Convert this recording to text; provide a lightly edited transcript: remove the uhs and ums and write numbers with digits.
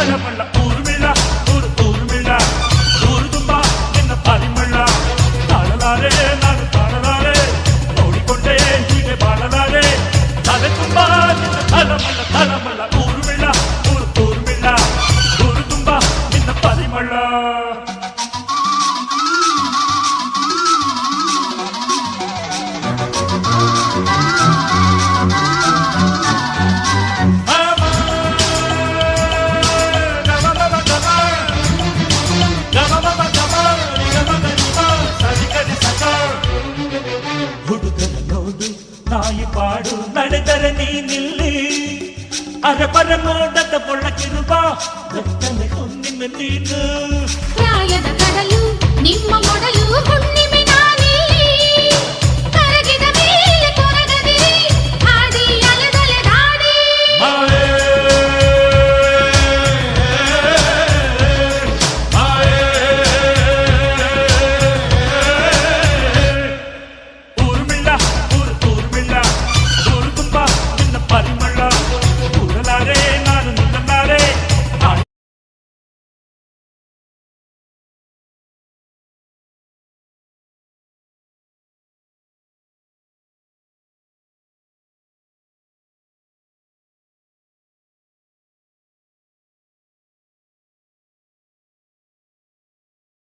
ತಳಮಳ್ಳ ಊರ್ಮಿಳ ಊರ್ಮಿಳ ಊರು ತುಂಬ ನಿನ್ನ ಪರಿಮಳ ತಾಳಲಾರೆ ನಾನು ತಾಳಲಾರೆ ನೋಡಿಕೊಂಡೆ ಹೀಗೆ ಬಾಳಲಾರೆ ತಲೆ ತುಂಬ ನಿನ್ನ ತಳಮಳ್ಳ ಊರ್ಮಿಳ ಊರ್ಮಿಳ ಊರು ತುಂಬ ನಿನ್ನ ಪರಿಮಳ ಹುಡುಗರ ನೋಡು ನಾಯಿ ಪಾಡು ನಡೆದರೆ ನೀನಿಲ್ಲಿ ಅರಬರ ನೋಡದ ಒಳಗಿರುವ ಬೆತ್ತನೆ ಹೊನ್ನಿನ ನೀನು ಪ್ರಾಯದ ಕಡಲು ನಿಮ್ಮ ಮೊಡಲು